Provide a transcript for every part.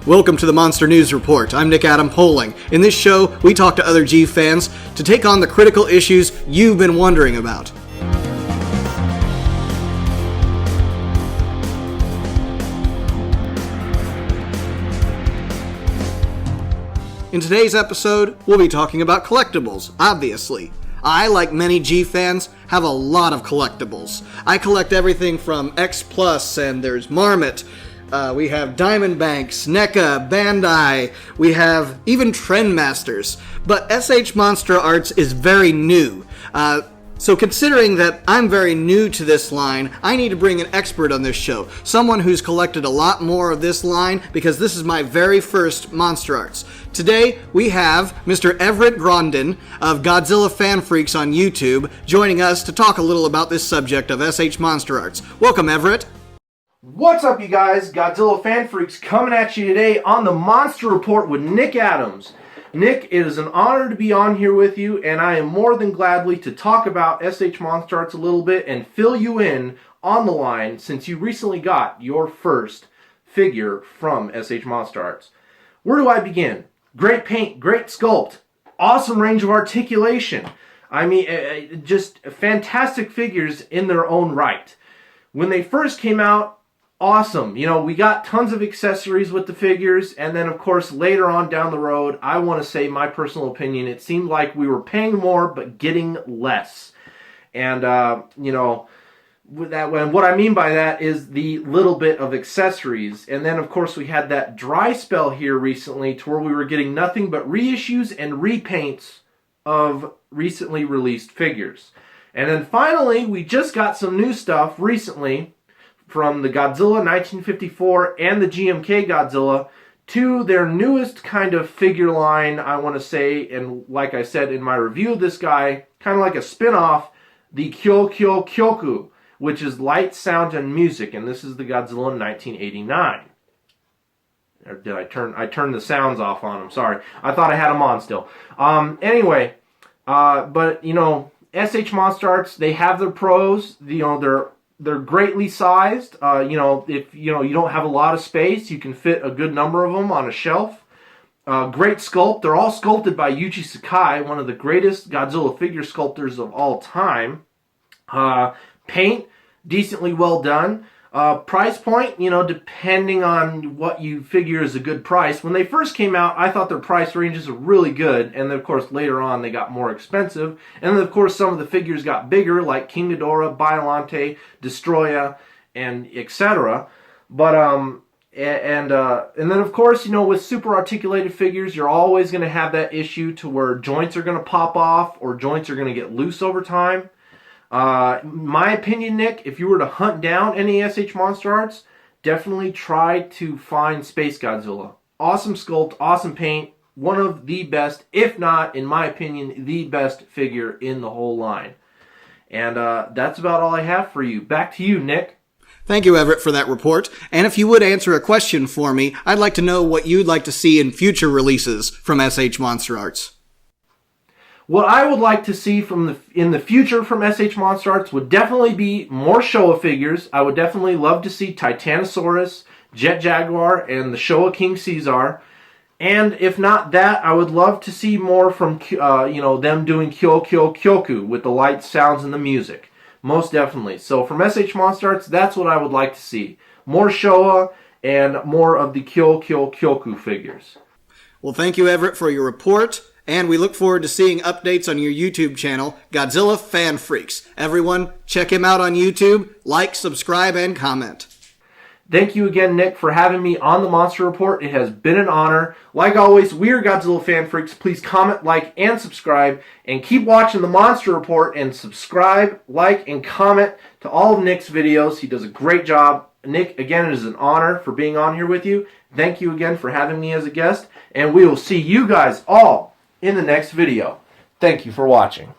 Welcome to the Monster News Report. I'm Nick Adam Poling. In this show, we talk to other G fans to take on the critical issues you've been wondering about. In today's episode, we'll be talking about collectibles, obviously. I, like many G fans, have a lot of collectibles. I collect everything from X Plus, and there's Marmot. We have Diamond Banks, NECA, Bandai. We have even Trendmasters. But SH Monsterarts is very new. So considering that I'm very new to this line, I need to bring an expert on this show. Someone who's collected a lot more of this line, because this is my very first Monsterarts. Today, we have Mr. Everett Grondin of Godzillafanfreaks on YouTube joining us to talk a little about this subject of SH Monsterarts. Welcome, Everett. What's up, you guys? Godzillafanfreaks coming at you today on the Monster Report with Nick Adams. Nick, it is an honor to be on here with you, and I am more than gladly to talk about SH Monsterarts a little bit and fill you in on the line since you recently got your first figure from SH Monsterarts. Where do I begin? Great paint, great sculpt, awesome range of articulation. I mean, just fantastic figures in their own right. When they first came out, awesome. You know, we got tons of accessories with the figures, and then of course later on down the road, I want to say my personal opinion, it seemed like we were paying more but getting less. And you know, with that, what I mean by that is the little bit of accessories. And then of course we had that dry spell here recently to where we were getting nothing but reissues and repaints of recently released figures. And then finally, we just got some new stuff recently from the Godzilla 1954 and the GMK Godzilla to their newest kind of figure line, I want to say, and like I said in my review of this guy, kind of like a spin-off, the Kyoku, which is light, sound, and music, and this is the Godzilla 1989. Or did I turned the sounds off on them, sorry. I thought I had them on still. Anyway, but, you know, SH Monsterarts, they have their pros, you know, they're greatly sized. You know, if you don't have a lot of space, you can fit a good number of them on a shelf. Great sculpt. They're all sculpted by Yuji Sakai, one of the greatest Godzilla figure sculptors of all time. Paint, decently well done. Price point, you know, depending on what you figure is a good price. When they first came out, I thought their price ranges were really good, and then of course later on they got more expensive. And then of course some of the figures got bigger, like King Ghidorah, Biollante, Destroya, and etc. But and then of course, you know, with super articulated figures, you're always going to have that issue to where joints are going to pop off or joints are going to get loose over time. My opinion, Nick, if you were to hunt down any SH Monsterarts, definitely try to find Space Godzilla. Awesome sculpt, awesome paint, one of the best, if not, in my opinion, the best figure in the whole line. And that's about all I have for you. Back to you, Nick. Thank you, Everett, for that report. And if you would answer a question for me, I'd like to know what you'd like to see in future releases from SH Monsterarts. What I would like to see in the future from SH Monsterarts would definitely be more Showa figures. I would definitely love to see Titanosaurus, Jet Jaguar, and the Showa King Caesar. And if not that, I would love to see more from you know, them doing Kyoku with the lights, sounds, and the music. Most definitely. So from SH Monsterarts, that's what I would like to see. More Showa and more of the Kyoku figures. Well, thank you, Everett, for your report. And we look forward to seeing updates on your YouTube channel, Godzillafanfreaks. Everyone, check him out on YouTube. Like, subscribe, and comment. Thank you again, Nick, for having me on the Monster Report. It has been an honor. Like always, we are Godzillafanfreaks. Please comment, like, and subscribe. And keep watching the Monster Report and subscribe, like, and comment to all of Nick's videos. He does a great job. Nick, again, it is an honor for being on here with you. Thank you again for having me as a guest. And we will see you guys all in the next video. Thank you for watching.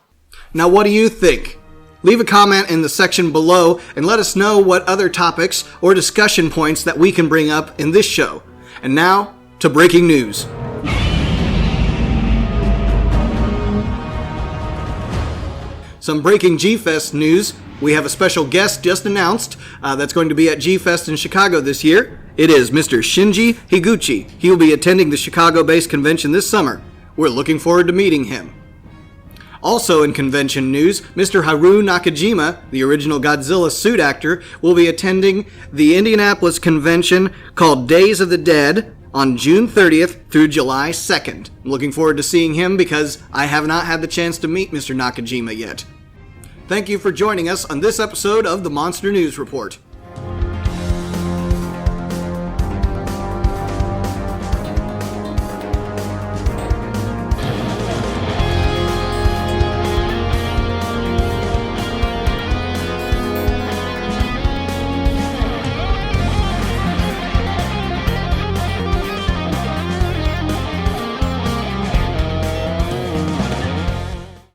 Now, what do you think? Leave a comment in the section below and let us know what other topics or discussion points that we can bring up in this show. And now, to breaking news. Some breaking G-Fest news. We have a special guest just announced that's going to be at G-Fest in Chicago this year. It is Mr. Shinji Higuchi. He will be attending the Chicago-based convention this summer. We're looking forward to meeting him. Also in convention news, Mr. Haru Nakajima, the original Godzilla suit actor, will be attending the Indianapolis convention called Days of the Dead on June 30th through July 2nd. I'm looking forward to seeing him because I have not had the chance to meet Mr. Nakajima yet. Thank you for joining us on this episode of the Monster News Report.